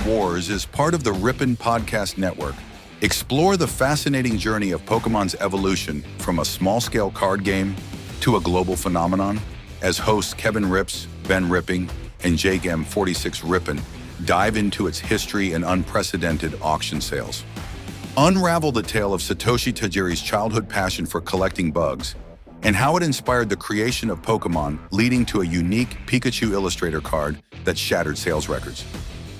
Wars is part of the Rippin Podcast Network. Explore the fascinating journey of Pokemon's evolution from a small-scale card game to a global phenomenon as hosts Kevin Rips, Ben Ripping, and Jake M46 Rippin dive into its history and unprecedented auction sales. Unravel the tale of Satoshi Tajiri's childhood passion for collecting bugs and how it inspired the creation of Pokemon, leading to a unique Pikachu Illustrator card that shattered sales records.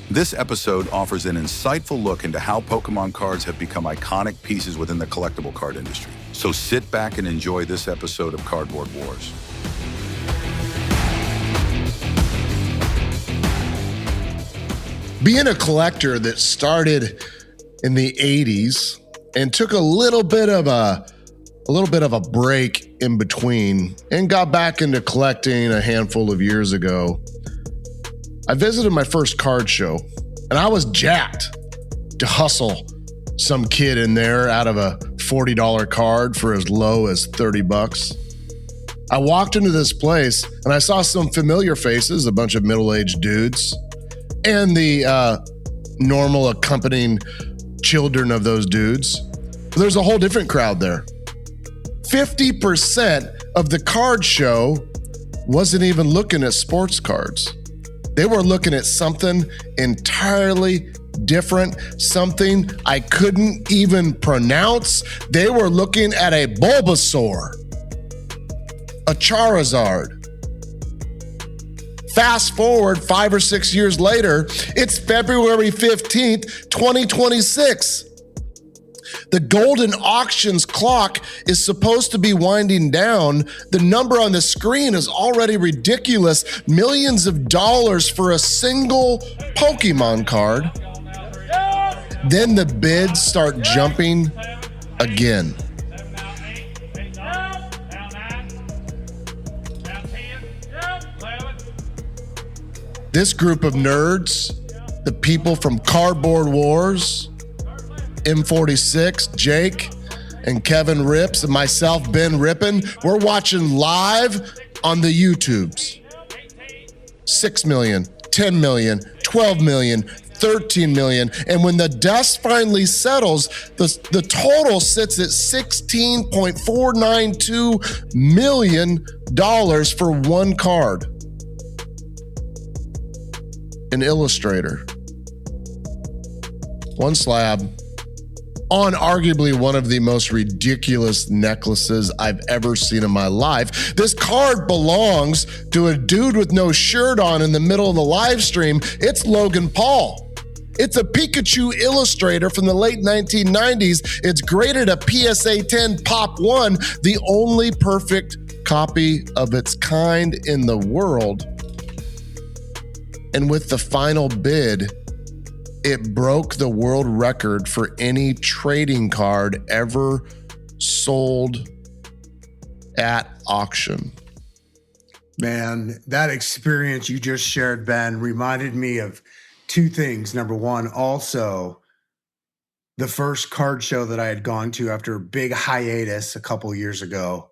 This episode offers an insightful look into how Pokemon cards have become iconic pieces within the collectible card industry. So sit back and enjoy this episode of Cardboard Wars. Being a collector that started in the 80s and took a little bit of a break in between and got back into collecting a handful of years ago, I visited my first card show and I was jacked to hustle some kid in there out of a $40 card for as low as $30. I walked into this place and I saw some familiar faces, a bunch of middle-aged dudes, and the normal accompanying children of those dudes. There's a whole different crowd there. 50% of the card show wasn't even looking at sports cards. They were looking at something entirely different, something I couldn't even pronounce. They were looking at a Bulbasaur, a Charizard. Fast forward 5 or 6 years later, it's February 15th, 2026. The golden auctions clock is supposed to be winding down. The number on the screen is already ridiculous. Millions of dollars for a single Pokemon card. Then the bids start jumping again. This group of nerds, the people from Cardboard Wars, M46, Jake, and Kevin Rips, and myself, Ben Rippin, we're watching live on the YouTubes. 6 million, 10 million, 12 million, 13 million. And when the dust finally settles, the total sits at $16.492 million for one card. An Illustrator. One slab on arguably one of the most ridiculous necklaces I've ever seen in my life. This card belongs to a dude with no shirt on in the middle of the live stream. It's Logan Paul. It's a Pikachu Illustrator from the late 1990s. It's graded a PSA 10 Pop 1, the only perfect copy of its kind in the world. And with the final bid, it broke the world record for any trading card ever sold at auction. Man, that experience you just shared, Ben, reminded me of two things. Number one, also the first card show that I had gone to after a big hiatus a couple years ago.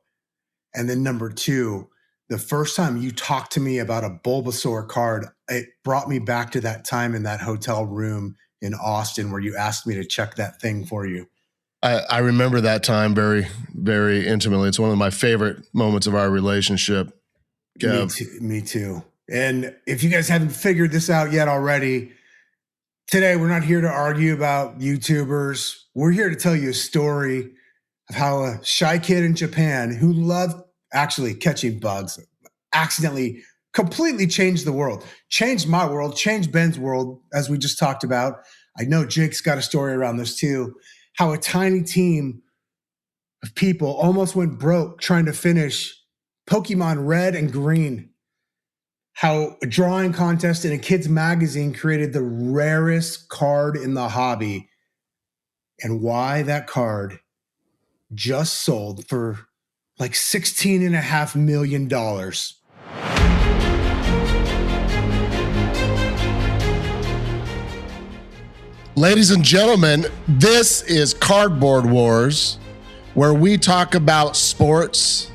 And then number two, the first time you talked to me about a Bulbasaur card, it brought me back to that time in that hotel room in Austin where you asked me to check that thing for you. I remember that time very, very intimately. It's one of my favorite moments of our relationship. Me too. And if you guys haven't figured this out yet already, today we're not here to argue about YouTubers. We're here to tell you a story of how a shy kid in Japan who loved actually catching bugs accidentally completely changed the world, changed my world, changed Ben's world, as we just talked about. I know Jake's got a story around this too, how a tiny team of people almost went broke trying to finish Pokemon Red and Green, how a drawing contest in a kid's magazine created the rarest card in the hobby, and why that card just sold for like $16.5 million. Ladies and gentlemen, this is Cardboard Wars, where we talk about sports,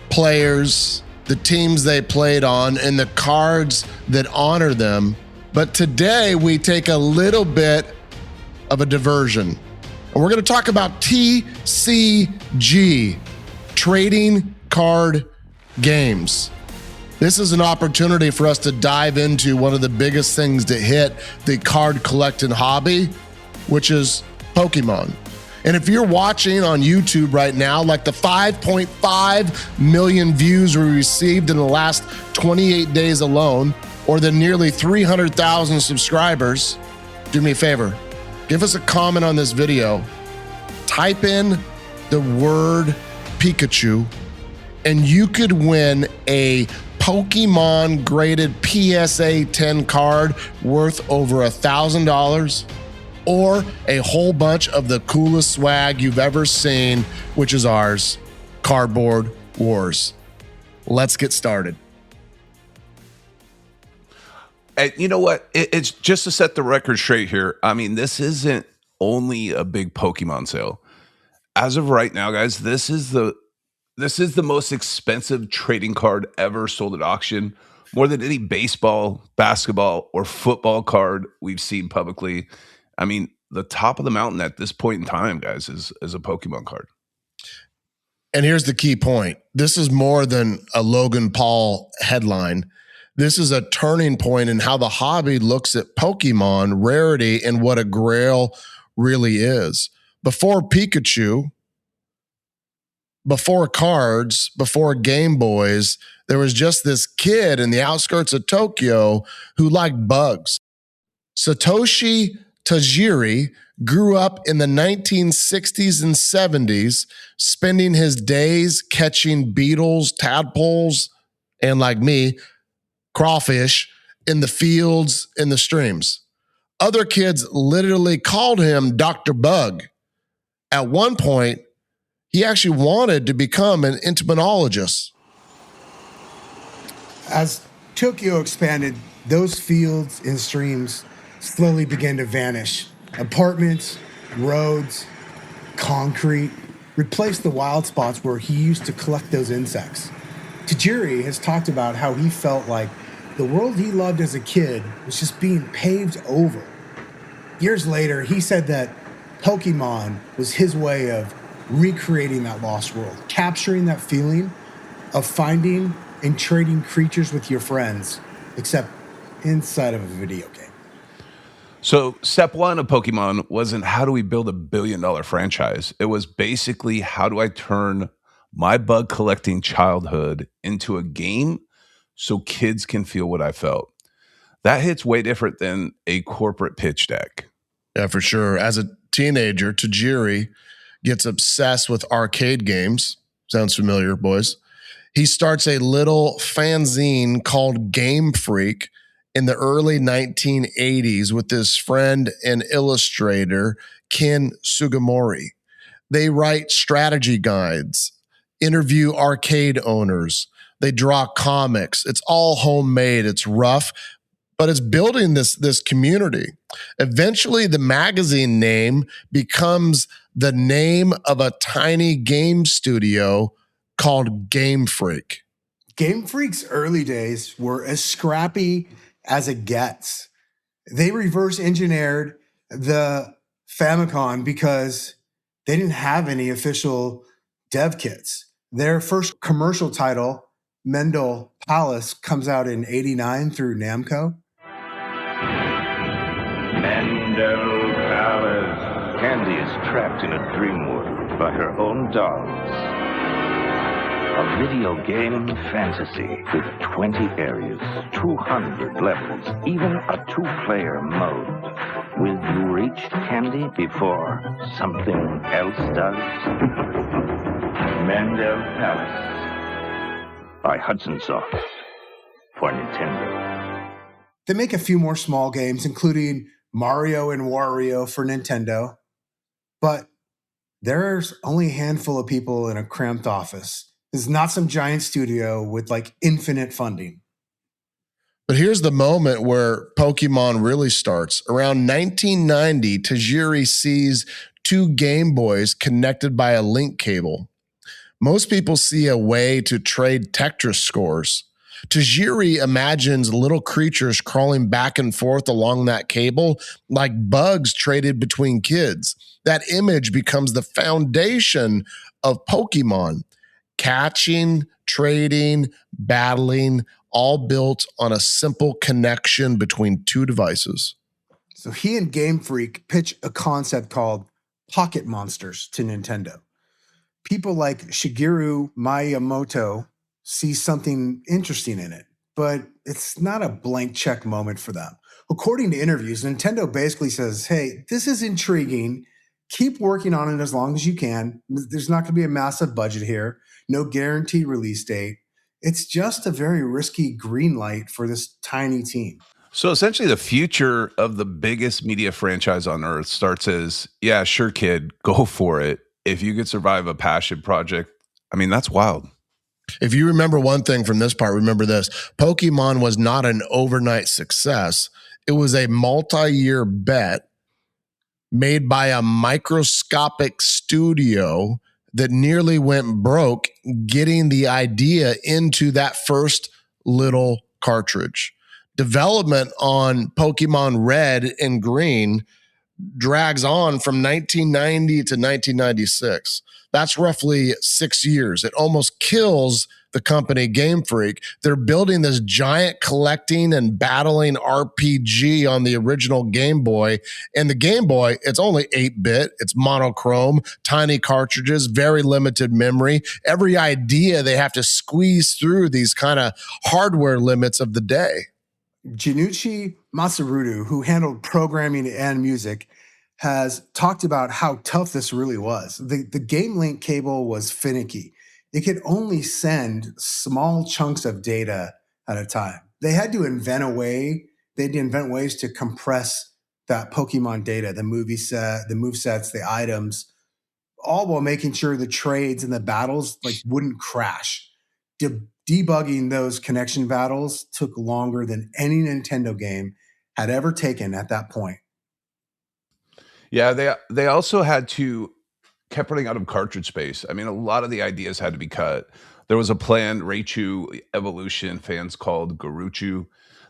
players, the teams they played on, and the cards that honor them But today we take a little bit of a diversion. And we're going to talk about TCG, trading card games. This is an opportunity for us to dive into one of the biggest things that hit the card collecting hobby, which is Pokemon. And if you're watching on YouTube right now, like the 5.5 million views we received in the last 28 days alone, or the nearly 300,000 subscribers, do me a favor, give us a comment on this video, type in the word Pikachu, and you could win a Pokemon graded PSA 10 card worth over $1,000, or a whole bunch of the coolest swag you've ever seen, which is ours, Cardboard Wars. Let's get started. And you know what? It's just to set the record straight here. I mean, this isn't only a big Pokemon sale. As of right now, guys, this is the most expensive trading card ever sold at auction, more than any baseball, basketball, or football card we've seen publicly. I mean, the top of the mountain at this point in time, guys, is a Pokemon card. And here's the key point. This is more than a Logan Paul headline. This is a turning point in how the hobby looks at Pokemon, rarity, and what a grail really is. Before Pikachu, before cards, before Game Boys, there was just this kid in the outskirts of Tokyo who liked bugs. Satoshi Tajiri grew up in the 1960s and 70s, spending his days catching beetles, tadpoles, and like me, crawfish in the fields, in the streams. Other kids literally called him Dr. Bug. At one point, he actually wanted to become an entomologist. As Tokyo expanded, those fields and streams slowly began to vanish. Apartments, roads, concrete replaced the wild spots where he used to collect those insects. Tajiri has talked about how he felt like the world he loved as a kid was just being paved over. Years later, he said that Pokemon was his way of recreating that lost world, capturing that feeling of finding and trading creatures with your friends, except inside of a video game. So step one of Pokemon wasn't how do we build $1 billion franchise? It was basically how do I turn my bug collecting childhood into a game so kids can feel what I felt. That hits way different than a corporate pitch deck. Yeah, for sure. As a teenager, Tajiri gets obsessed with arcade games. Sounds familiar, boys. He starts a little fanzine called Game Freak in the early 1980s with his friend and illustrator, Ken Sugimori. They write strategy guides, interview arcade owners. They draw comics. It's all homemade. It's rough, but it's building this community. Eventually, the magazine name becomes the name of a tiny game studio called Game Freak. Game Freak's early days were as scrappy as it gets. They reverse engineered the Famicom because they didn't have any official dev kits. Their first commercial title, Mendel Palace, comes out in '89 through Namco. Mendel Palace. Candy is trapped in a dream world by her own dolls. A video game fantasy with 20 areas, 200 levels, even a two-player mode. Will you reach Candy before something else does? Mendel Palace by Hudson Soft for Nintendo. They make a few more small games, including Mario and Wario for Nintendo, but there's only a handful of people in a cramped office. It's not some giant studio with like infinite funding. But here's the moment where Pokemon really starts. Around 1990, Tajiri sees two Game Boys connected by a link cable. Most people see a way to trade Tetris scores. Tajiri imagines little creatures crawling back and forth along that cable like bugs traded between kids. That image becomes the foundation of Pokemon. Catching, trading, battling, all built on a simple connection between two devices. So he and Game Freak pitch a concept called Pocket Monsters to Nintendo. People like Shigeru Miyamoto see something interesting in it, but it's not a blank check moment for them. According to interviews, Nintendo basically says, hey, this is intriguing. Keep working on it as long as you can. There's not going to be a massive budget here. No guaranteed release date. It's just a very risky green light for this tiny team. So essentially, the future of the biggest media franchise on earth starts as, yeah, sure, kid, go for it. If you could survive a passion project, I mean, that's wild. If you remember one thing from this part, remember this. Pokemon was not an overnight success. It was a multi-year bet made by a microscopic studio that nearly went broke getting the idea into that first little cartridge. Development on Pokemon Red and Green drags on from 1990 to 1996. That's roughly 6 years. It almost kills the company Game Freak. They're building this giant collecting and battling RPG on the original Game Boy. And the Game Boy, it's only 8-bit. It's monochrome, tiny cartridges, very limited memory. Every idea they have to squeeze through these kind of hardware limits of the day. Junichi Masarudu, who handled programming and music, has talked about how tough this really was. The Game Link cable was finicky. It could only send small chunks of data at a time. They had to invent ways to compress that Pokemon data, the movesets, the items, all while making sure the trades and the battles wouldn't crash. Debugging those connection battles took longer than any Nintendo game had ever taken at that point. Yeah, they also kept running out of cartridge space. I mean, a lot of the ideas had to be cut. There was a planned Raichu evolution fans called Garuchu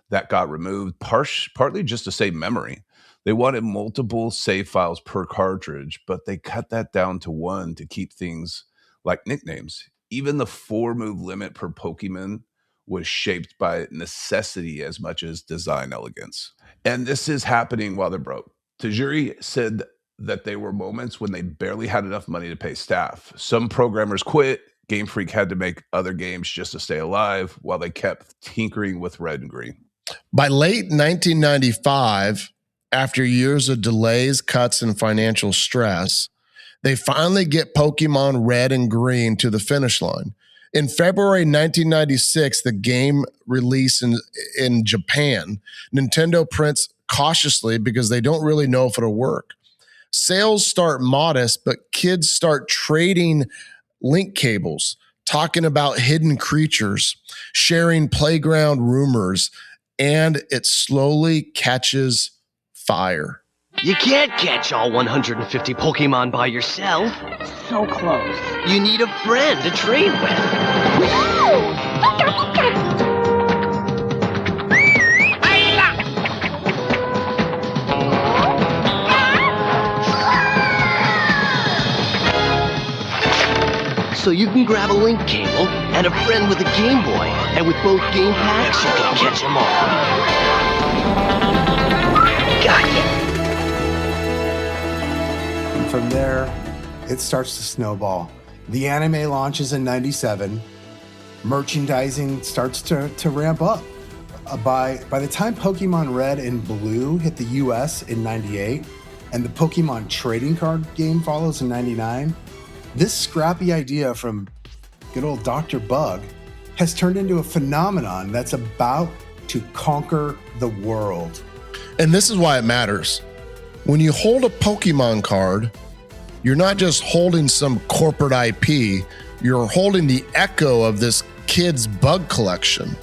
that got removed, partly just to save memory. They wanted multiple save files per cartridge, but they cut that down to one to keep things like nicknames. Even the 4-move limit per Pokemon was shaped by necessity as much as design elegance. And this is happening while they're broke. Tajiri said that there were moments when they barely had enough money to pay staff. Some programmers quit. Game Freak had to make other games just to stay alive while they kept tinkering with Red and Green. By late 1995, after years of delays, cuts, and financial stress, they finally get Pokemon Red and Green to the finish line. In February 1996, the game released in Japan. Nintendo prints cautiously because they don't really know if it'll work. Sales start modest, but kids start trading link cables, talking about hidden creatures, sharing playground rumors, and it slowly catches fire. You can't catch all 150 Pokemon by yourself. So close. You need a friend to trade with. No! Pika! So you can grab a link cable and a friend with a Game Boy, and with both game packs, you can catch them all. Gotcha! And from there, it starts to snowball. The anime launches in 97. Merchandising starts to ramp up. By the time Pokemon Red and Blue hit the US in 98, and the Pokemon trading card game follows in 99, this scrappy idea from good old Dr. Bug has turned into a phenomenon that's about to conquer the world. And this is why it matters. When you hold a Pokemon card, you're not just holding some corporate IP, you're holding the echo of this kid's bug collection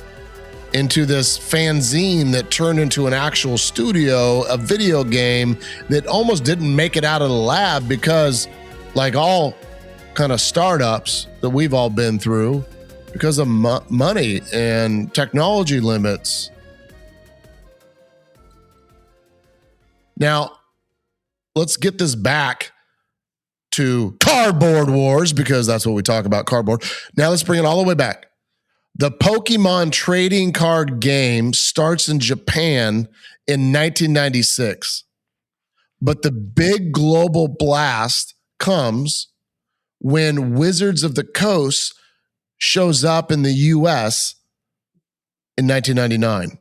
into this fanzine that turned into an actual studio, a video game that almost didn't make it out of the lab because, like all kind of startups that we've all been through, because of money and technology limits. Now, let's get this back to cardboard wars, because that's what we talk about, cardboard. Now let's bring it all the way back. The Pokemon trading card game starts in Japan in 1996. But the big global blast comes when Wizards of the Coast shows up in the US in 1999.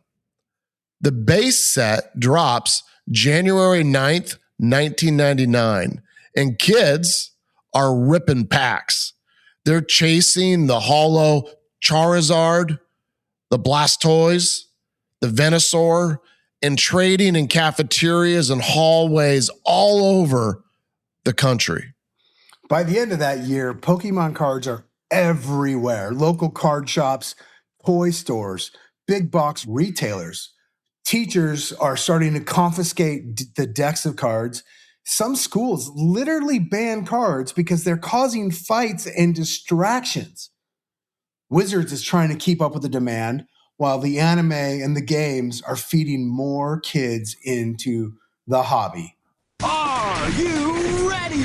The base set drops January 9th, 1999, and kids are ripping packs. They're chasing the holo Charizard, the Blastoise, the Venusaur, and trading in cafeterias and hallways all over the country. By the end of that year, Pokemon cards are everywhere. Local card shops, toy stores, big box retailers. Teachers are starting to confiscate the decks of cards. Some schools literally ban cards because they're causing fights and distractions. Wizards is trying to keep up with the demand, while the anime and the games are feeding more kids into the hobby. Are you ready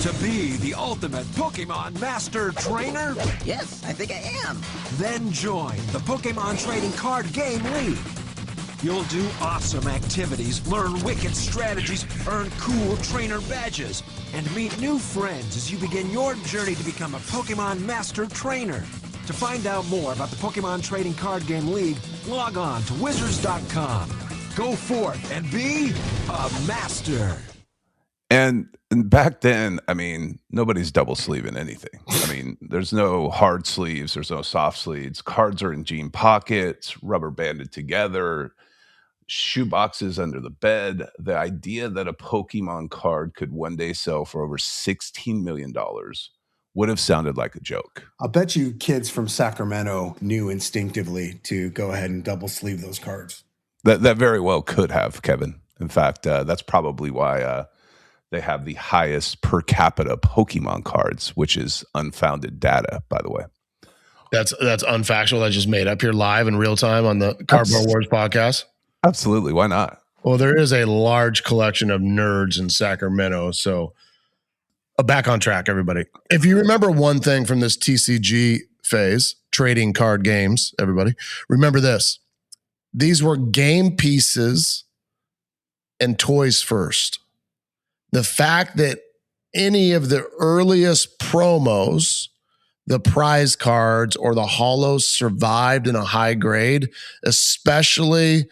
to be the ultimate Pokemon Master Trainer? Yes, I think I am. Then join the Pokemon Trading Card Game League. You'll do awesome activities, learn wicked strategies, earn cool trainer badges, and meet new friends as you begin your journey to become a Pokemon Master Trainer. To find out more about the Pokemon Trading Card Game League, log on to wizards.com. Go forth and be a master. And back then, I mean, nobody's double sleeving anything. I mean, there's no hard sleeves, there's no soft sleeves. Cards are in jean pockets, rubber banded together, shoe boxes under the bed. The idea that a Pokemon card could one day sell for over $16 million would have sounded like a joke. I'll bet you kids from Sacramento knew instinctively to go ahead and double sleeve those cards. That very well could have, Kevin. In fact, that's probably why they have the highest per capita Pokemon cards, which is unfounded data, by the way. That's unfactual. I just made up here live in real time on the Cardboard Wars podcast. Absolutely. Why not? Well, there is a large collection of nerds in Sacramento. So back on track, everybody. If you remember one thing from this TCG phase, trading card games, everybody, remember this. These were game pieces and toys first. The fact that any of the earliest promos, the prize cards or the holos survived in a high grade, especially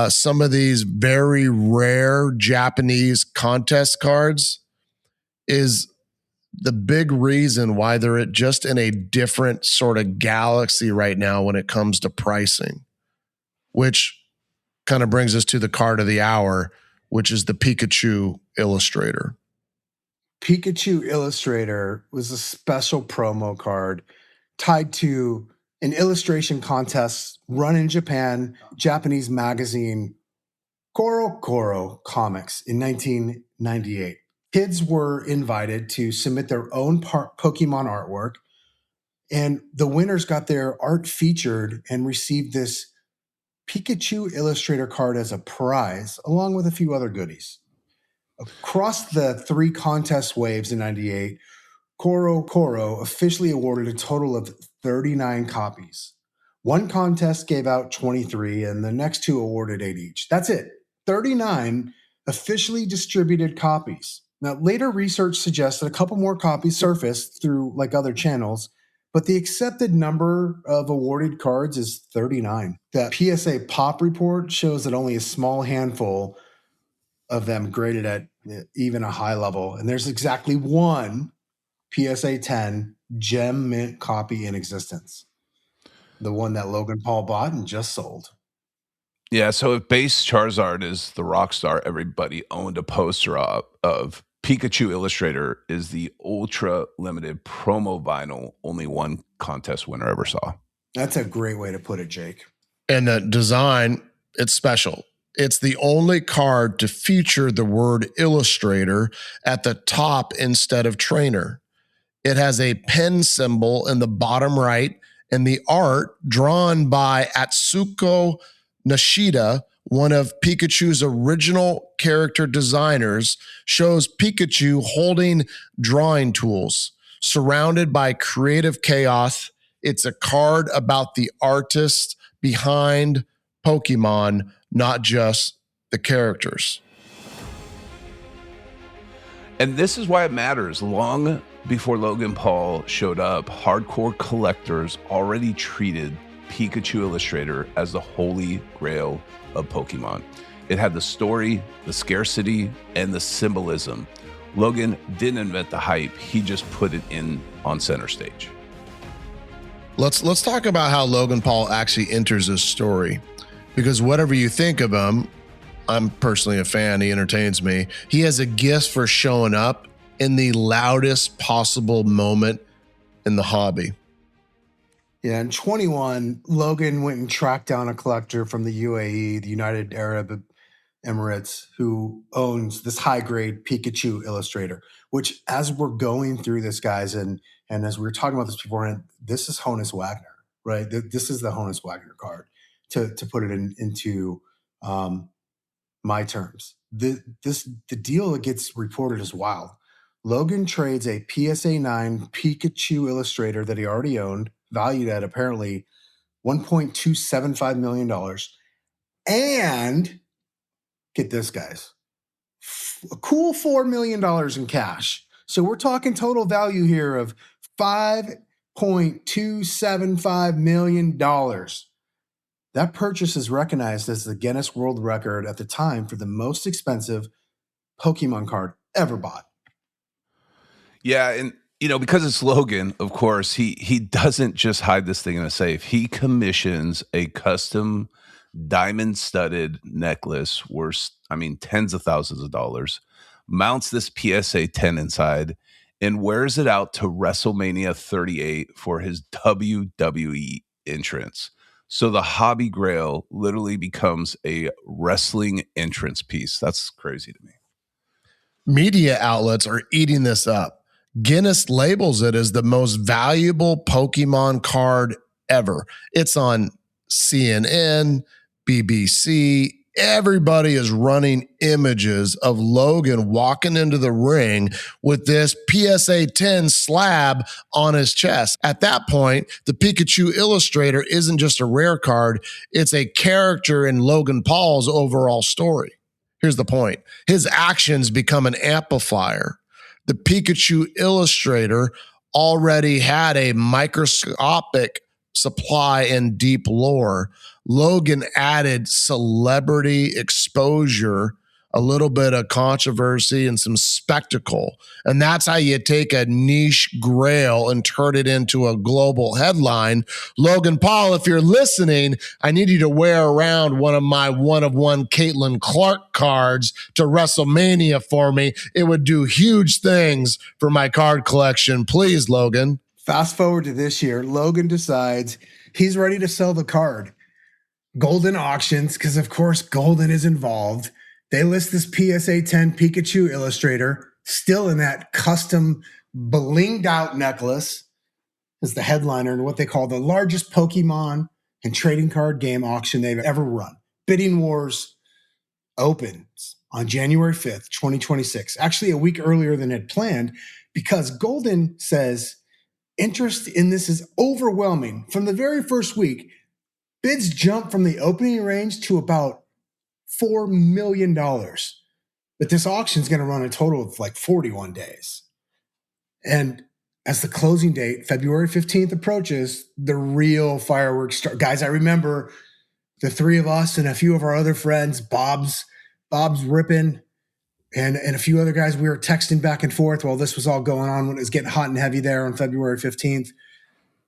some of these very rare Japanese contest cards, is the big reason why they're just in a different sort of galaxy right now when it comes to pricing, which kind of brings us to the card of the hour, which is the Pikachu Illustrator. Pikachu Illustrator was a special promo card tied to an illustration contest run in Japan, Japanese magazine Koro Koro Comics in 1998. Kids were invited to submit their own Pokemon artwork, and the winners got their art featured and received this Pikachu Illustrator card as a prize, along with a few other goodies. Across the 3 contest waves in 98, Koro Koro officially awarded a total of 39 copies. One contest gave out 23, and the next 2 awarded 8 each. That's it. 39 officially distributed copies. Now, later research suggests that a couple more copies surfaced through like other channels, but the accepted number of awarded cards is 39. The PSA Pop report shows that only a small handful of them graded at even a high level, and there's exactly one PSA 10 gem mint copy in existence. The one that Logan Paul bought and just sold. Yeah, so if base Charizard is the rock star everybody owned a poster of, Pikachu Illustrator is the ultra limited promo vinyl only one contest winner ever saw. That's a great way to put it, Jake. And the design, it's special. It's the only card to feature the word Illustrator at the top instead of trainer. It has a pen symbol in the bottom right and the art drawn by Atsuko Nishida, one of Pikachu's original character designers, shows Pikachu holding drawing tools, surrounded by creative chaos. It's a card about the artist behind Pokemon, not just the characters. And this is why it matters. Long before Logan Paul showed up, hardcore collectors already treated Pikachu Illustrator as the holy grail of Pokemon. It had the story, the scarcity, and the symbolism. Logan didn't invent the hype. He just put it in on center stage. Let's talk about how Logan Paul actually enters this story, because whatever you think of him, I'm personally a fan. He entertains me. He has a gift for showing up in the loudest possible moment in the hobby. Yeah, in 21, Logan went and tracked down a collector from the UAE, the United Arab Emirates, who owns this high-grade Pikachu Illustrator, which, as we're going through this, guys, and as we were talking about this beforehand, this is Honus Wagner, right? This is the Honus Wagner card, to put it into my terms. The deal that gets reported as wild. Logan trades a PSA 9 Pikachu Illustrator that he already owned, valued at apparently $1.275 million. And get this, guys, a cool $4 million in cash. So we're talking total value here of $5.275 million. That purchase is recognized as the Guinness World Record at the time for the most expensive Pokemon card ever bought. Yeah, and because it's Logan, of course, he doesn't just hide this thing in a safe. He commissions a custom diamond-studded necklace worth, tens of thousands of dollars, mounts this PSA 10 inside, and wears it out to WrestleMania 38 for his WWE entrance. So the hobby grail literally becomes a wrestling entrance piece. That's crazy to me. Media outlets are eating this up. Guinness labels it as the most valuable Pokemon card ever. It's on CNN, BBC. Everybody is running images of Logan walking into the ring with this PSA 10 slab on his chest. At that point, the Pikachu Illustrator isn't just a rare card, it's a character in Logan Paul's overall story. Here's the point. His actions become an amplifier. The Pikachu Illustrator already had a microscopic supply in deep lore. Logan added celebrity exposure, a little bit of controversy, and some spectacle. And that's how you take a niche grail and turn it into a global headline. Logan Paul, if you're listening, I need you to wear around one of my one-of-one Caitlin Clark cards to WrestleMania for me. It would do huge things for my card collection. Please, Logan. Fast forward to this year, Logan decides he's ready to sell the card. Golden Auctions, because of course Golden is involved. They list this PSA 10 Pikachu Illustrator, still in that custom blinged out necklace, as the headliner in what they call the largest Pokemon and trading card game auction they've ever run. Bidding Wars opens on January 5th, 2026, actually a week earlier than had planned, because Golden says interest in this is overwhelming. From the very first week, bids jump from the opening range to about $4 million. But this auction is going to run a total of like 41 days. And as the closing date, February 15th, approaches, the real fireworks start. Guys, I remember the three of us and a few of our other friends, Bob's Rippin, and a few other guys, we were texting back and forth while this was all going on when it was getting hot and heavy there on February 15th.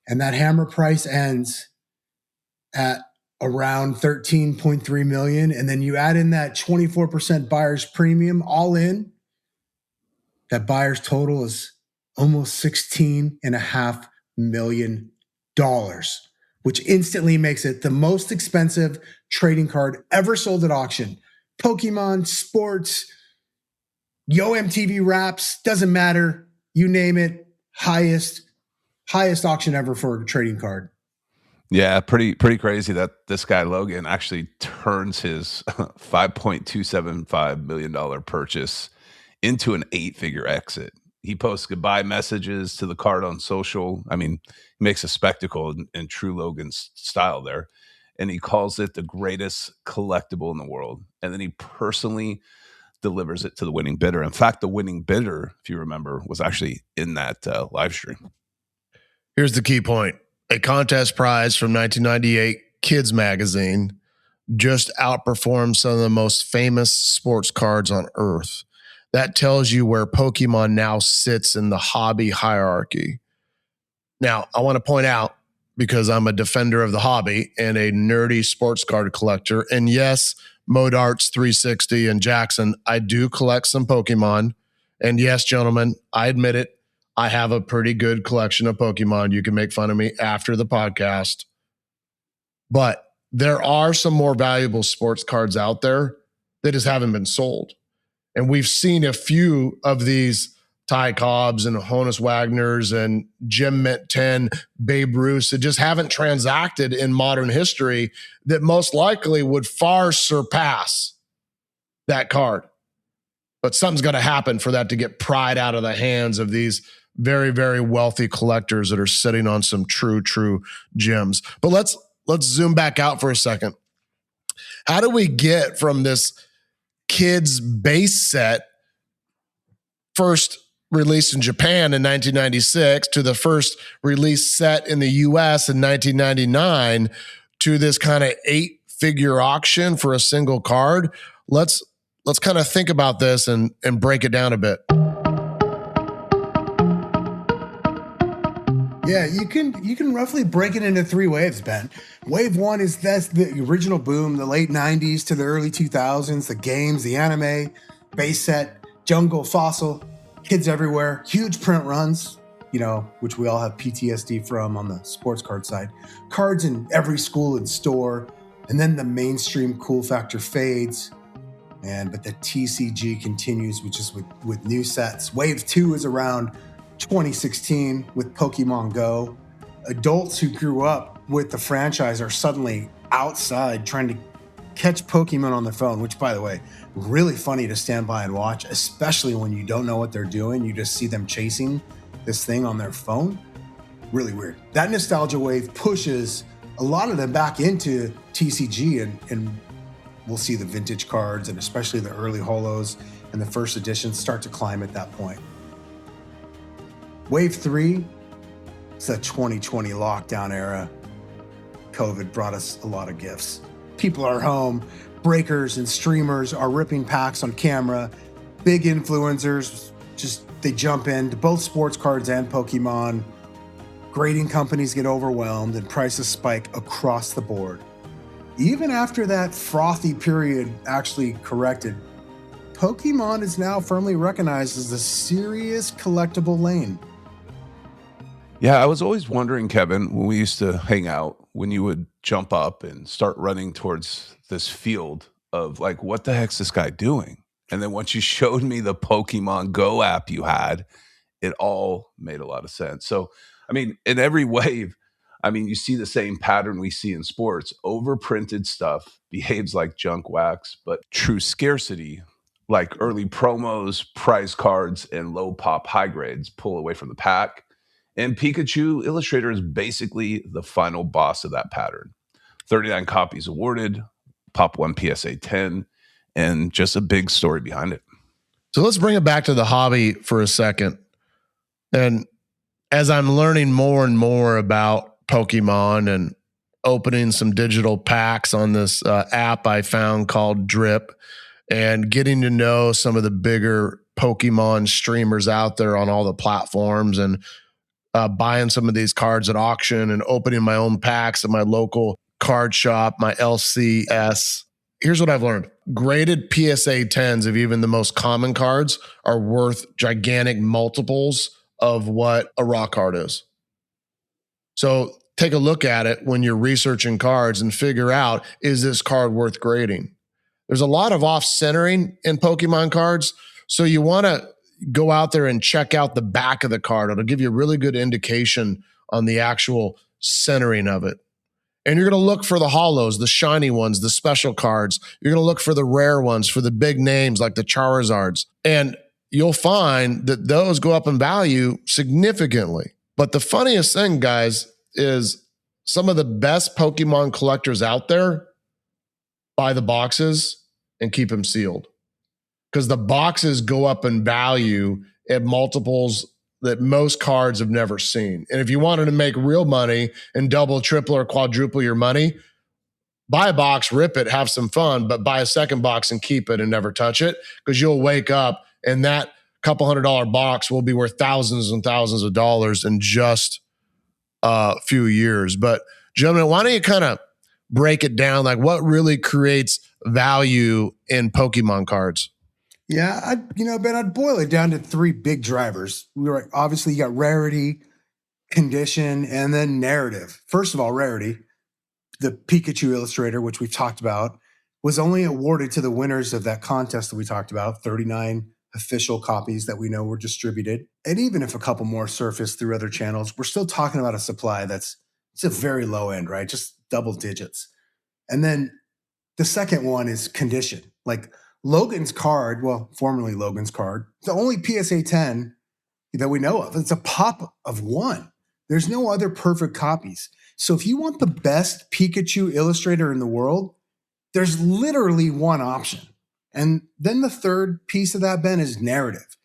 And that hammer price ends at around 13.3 million. And then you add in that 24% buyer's premium, all in, that buyer's total is almost $16.5 million, which instantly makes it the most expensive trading card ever sold at auction. Pokemon, sports, Yo MTV Raps, doesn't matter. You name it, highest auction ever for a trading card. Yeah, pretty crazy that this guy Logan actually turns his $5.275 million purchase into an 8-figure exit. He posts goodbye messages to the card on social. I mean, he makes a spectacle in true Logan style there. And he calls it the greatest collectible in the world. And then he personally delivers it to the winning bidder. In fact, the winning bidder, if you remember, was actually in that live stream. Here's the key point. A contest prize from 1998 Kids Magazine just outperformed some of the most famous sports cards on Earth. That tells you where Pokemon now sits in the hobby hierarchy. Now, I want to point out, because I'm a defender of the hobby and a nerdy sports card collector, and yes, Modarts 360 and Jackson, I do collect some Pokemon. And yes, gentlemen, I admit it, I have a pretty good collection of Pokemon. You can make fun of me after the podcast. But there are some more valuable sports cards out there that just haven't been sold. And we've seen a few of these Ty Cobbs and Honus Wagners and Jim Mint 10, Babe Ruth that just haven't transacted in modern history that most likely would far surpass that card. But something's got to happen for that to get pried out of the hands of these very, very wealthy collectors that are sitting on some true gems. But let's zoom back out for a second. How do we get from this kids base set, first released in Japan in 1996, to the first release set in the US in 1999, to this kind of 8-figure auction for a single card? Let's kind of think about this and break it down a bit. Yeah, you can roughly break it into 3 waves, Ben. Wave 1 is that's the original boom, the late 90s to the early 2000s, the games, the anime, base set, jungle, fossil, kids everywhere, huge print runs, which we all have PTSD from on the sports card side. Cards in every school and store, and then the mainstream cool factor fades. But the TCG continues, which is with new sets. Wave 2 is around 2016 with Pokemon Go. Adults who grew up with the franchise are suddenly outside trying to catch Pokemon on their phone, which, by the way, really funny to stand by and watch, especially when you don't know what they're doing. You just see them chasing this thing on their phone. Really weird. That nostalgia wave pushes a lot of them back into TCG, and we'll see the vintage cards and especially the early holos and the first editions start to climb at that point. Wave 3 is the 2020 lockdown era. COVID brought us a lot of gifts. People are home. Breakers and streamers are ripping packs on camera. Big influencers, they jump into both sports cards and Pokemon. Grading companies get overwhelmed and prices spike across the board. Even after that frothy period actually corrected, Pokemon is now firmly recognized as a serious collectible lane. Yeah, I was always wondering, Kevin, when we used to hang out, when you would jump up and start running towards this field of like, what the heck's this guy doing? And then once you showed me the Pokemon Go app you had, it all made a lot of sense. So, I mean, in every wave, you see the same pattern we see in sports. Overprinted stuff behaves like junk wax, but true scarcity, like early promos, prize cards, and low pop high grades, pull away from the pack. And Pikachu Illustrator is basically the final boss of that pattern. 39 copies awarded, Pop 1 PSA 10, and just a big story behind it. So let's bring it back to the hobby for a second. And as I'm learning more and more about Pokemon and opening some digital packs on this app I found called Drip, and getting to know some of the bigger Pokemon streamers out there on all the platforms, and buying some of these cards at auction and opening my own packs at my local card shop, my LCS. Here's what I've learned. Graded PSA 10s of even the most common cards are worth gigantic multiples of what a raw card is. So take a look at it when you're researching cards and figure out, is this card worth grading? There's a lot of off-centering in Pokemon cards, so you want to go out there and check out the back of the card. It'll give you a really good indication on the actual centering of it. And you're going to look for the hollows, the shiny ones, the special cards. You're going to look for the rare ones, for the big names like the Charizards. And you'll find that those go up in value significantly. But the funniest thing, guys, is some of the best Pokemon collectors out there buy the boxes and keep them sealed, because the boxes go up in value at multiples that most cards have never seen. And if you wanted to make real money and double, triple, or quadruple your money, buy a box, rip it, have some fun, but buy a second box and keep it and never touch it, because you'll wake up and that couple $100 box will be worth thousands and thousands of dollars in just a few years. But gentlemen, why don't you kind of break it down? Like, what really creates value in Pokemon cards? Yeah, Ben, I'd boil it down to three big drivers. Obviously, you got rarity, condition, and then narrative. First of all, rarity. The Pikachu Illustrator, which we've talked about, was only awarded to the winners of that contest that we talked about, 39 official copies that we know were distributed. And even if a couple more surfaced through other channels, we're still talking about a supply it's a very low end, right? Just double digits. And then the second one is condition. Like Logan's card, well, formerly Logan's card, the only PSA 10 that we know of. It's a pop of one. There's no other perfect copies. So if you want the best Pikachu Illustrator in the world, there's literally one option. And then the third piece of that, Ben, is narrative,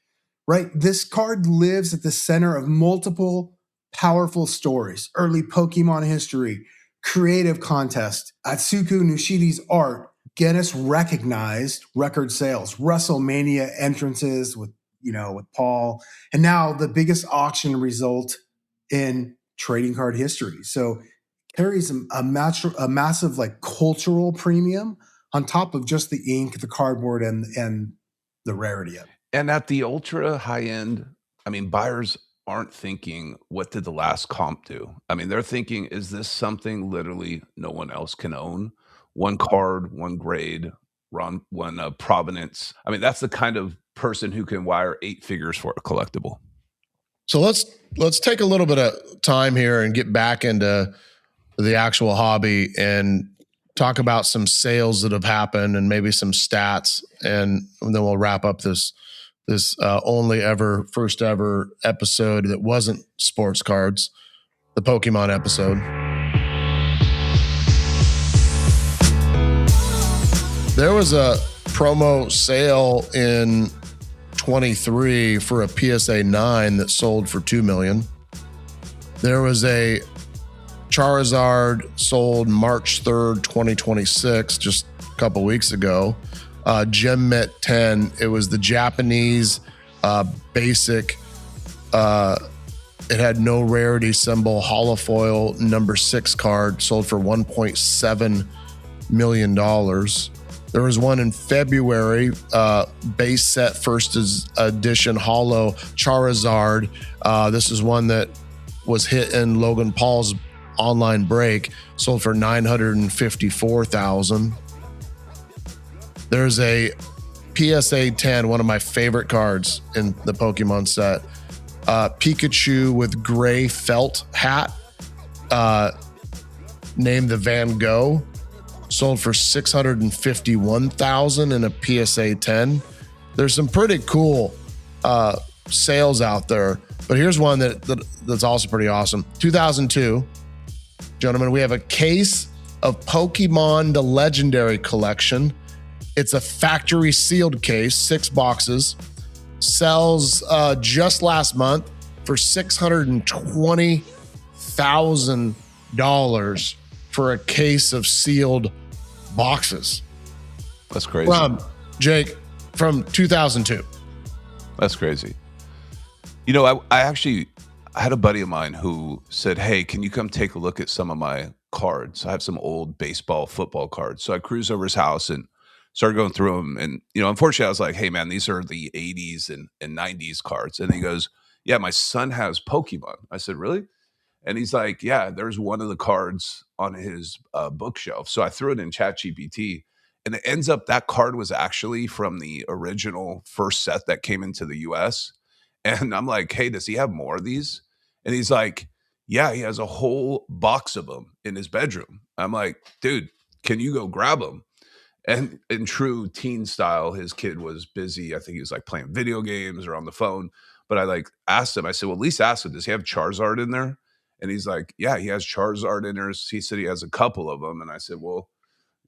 right? This card lives at the center of multiple powerful stories, early Pokemon history, creative contest, Atsuku Nishiti's art, Guinness recognized record sales, WrestleMania entrances with Paul, and now the biggest auction result in trading card history. So carries a massive like cultural premium on top of just the ink, the cardboard, and the rarity of it. And at the ultra high end, I mean, buyers aren't thinking, what did the last comp do? I mean, they're thinking, is this something literally no one else can own? One card, one grade, one provenance. I mean, that's the kind of person who can wire 8 figures for a collectible. So let's take a little bit of time here and get back into the actual hobby and talk about some sales that have happened and maybe some stats, and then we'll wrap up this first ever episode that wasn't sports cards, the Pokemon episode. There was a promo sale in 23 for a PSA 9 that sold for $2 million. There was a Charizard sold March 3rd, 2026, just a couple weeks ago. Gem Mit 10. It was the Japanese basic. It had no rarity symbol, holofoil number 6 card, sold for $1.7 million. There was one in February, base set first edition holo Charizard. This is one that was hit in Logan Paul's online break, sold for $954,000. There's a PSA 10, one of my favorite cards in the Pokemon set. Pikachu with gray felt hat, named the Van Gogh, sold for $651,000 in a PSA 10. There's some pretty cool sales out there, but here's one that's also pretty awesome. 2002, gentlemen, we have a case of Pokemon the Legendary Collection. It's a factory sealed case, 6 boxes. Sells just last month for $620,000 for a case of sealed boxes. That's crazy. Jake, from 2002. That's crazy. You know, I had a buddy of mine who said, hey, can you come take a look at some of my cards? I have some old baseball, football cards. So I cruised over his house and started going through them. And, unfortunately, I was like, hey, man, these are the 80s and 90s cards. And he goes, yeah, my son has Pokemon. I said, really? And he's like, yeah, there's one of the cards on his bookshelf. So I threw it in ChatGPT. And it ends up that card was actually from the original first set that came into the US. And I'm like, hey, does he have more of these? And he's like, yeah, he has a whole box of them in his bedroom. I'm like, dude, can you go grab them? And in true teen style, his kid was busy. I think he was like playing video games or on the phone. But I like asked him, I said, well, at least ask him, does he have Charizard in there? And he's like, yeah, he has Charizard in there. He said he has a couple of them. And I said, well,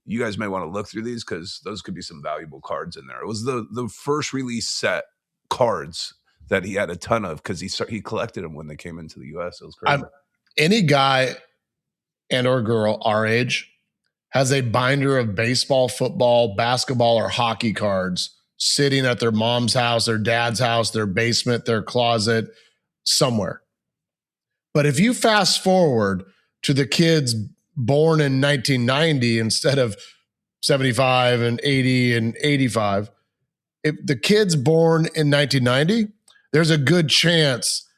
you guys may want to look through these because those could be some valuable cards in there. It was the first release set cards that he had a ton of because he collected them when they came into the US. It was crazy. Any guy and or girl our age has a binder of baseball, football, basketball, or hockey cards sitting at their mom's house, their dad's house, their basement, their closet, somewhere. But if you fast forward to the kids born in 1990 instead of 75 and 80 and 85, if the kids born in 1990, there's a good chance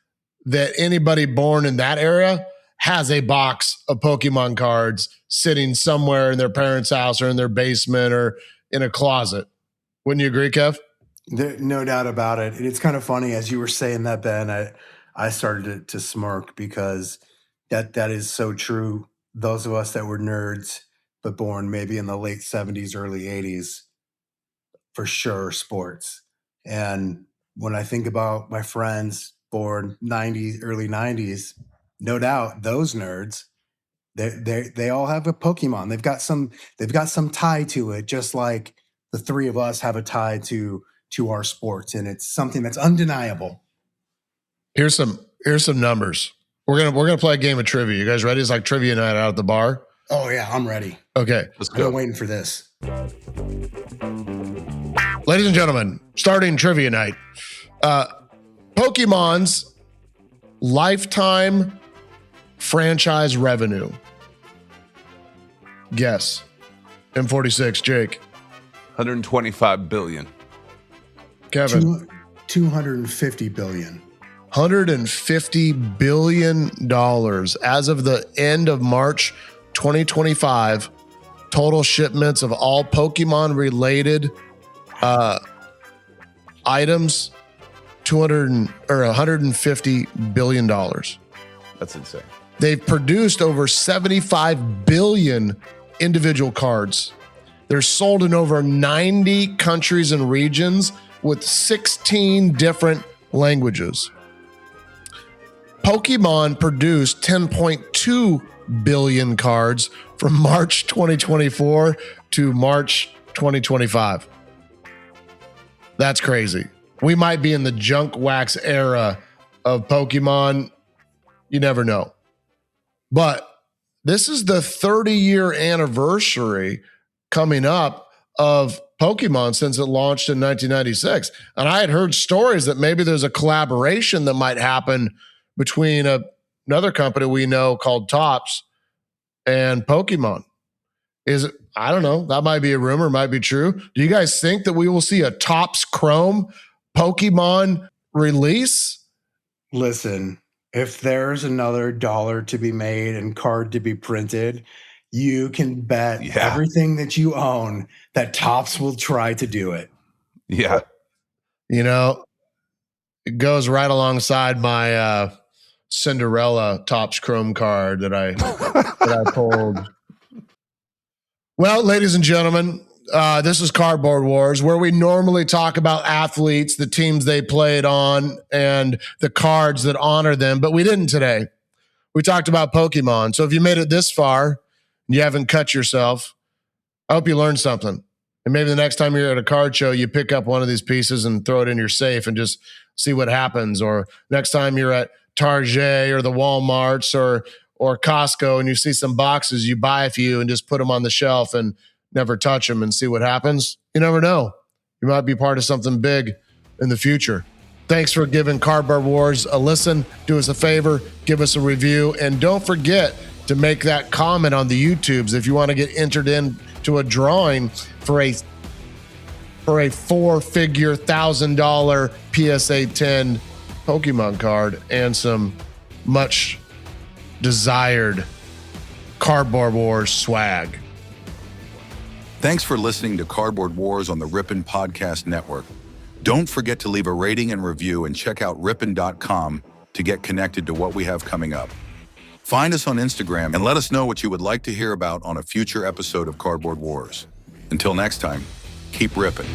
that anybody born in that era has a box of Pokemon cards sitting somewhere in their parents' house or in their basement or in a closet. Wouldn't you agree, Kev? No doubt about it. And it's kind of funny as you were saying that, Ben, I started to smirk because that is so true. Those of us that were nerds, but born maybe in the late 70s, early 80s, for sure, sports. And when I think about my friends born 90s, early 90s, no doubt those nerds, they all have a Pokemon. They've got some tie to it, just like the three of us have a tie to our sports, and it's something that's undeniable. Here's some numbers. We're gonna play a game of trivia. You guys ready? It's like trivia night out at the bar. Oh yeah, I'm ready. Okay, Let's I've go. been waiting for this. ladies and gentlemen, starting trivia night. Pokemon's lifetime franchise revenue. Guess. M46, Jake, 125 billion. Kevin. 250 billion. $150 billion as of the end of March 2025. Total shipments of all Pokemon related items, $150 billion. That's insane. They've produced over 75 billion individual cards. They're sold in over 90 countries and regions with 16 different languages. Pokemon produced 10.2 billion cards from March 2024 to March 2025. That's crazy. We might be in the junk wax era of Pokemon. You never know. But this is the 30-year anniversary coming up of Pokemon since it launched in 1996. And I had heard stories that maybe there's a collaboration that might happen between another company we know called Topps and Pokemon. I don't know. That might be a rumor, might be true. Do you guys think that we will see a Topps Chrome Pokemon release? Listen, if there's another dollar to be made and card to be printed, you can bet everything that you own that Topps will try to do it. Yeah. You know, it goes right alongside my Cinderella Topps Chrome card that I pulled. Well, ladies and gentlemen, this is Cardboard Wars, where we normally talk about athletes, the teams they played on, and the cards that honor them, but we didn't today. We talked about Pokemon. So if you made it this far and you haven't cut yourself, I hope you learned something. And maybe the next time you're at a card show, you pick up one of these pieces and throw it in your safe and just see what happens. Or next time you're at Target or the Walmarts or Costco and you see some boxes, you buy a few and just put them on the shelf and never touch them and see what happens. You never know. You might be part of something big in the future. Thanks for giving Cardboard Wars a listen. Do us a favor, give us a review, and don't forget to make that comment on the YouTubes if you want to get entered into a drawing for a four-figure $1,000 PSA 10 Pokemon card and some much desired Cardboard Wars swag. Thanks for listening to Cardboard Wars on the Rippin Podcast Network. Don't forget to leave a rating and review and check out rippin.com to get connected to what we have coming up. Find us on Instagram and let us know what you would like to hear about on a future episode of Cardboard Wars. Until next time, keep ripping.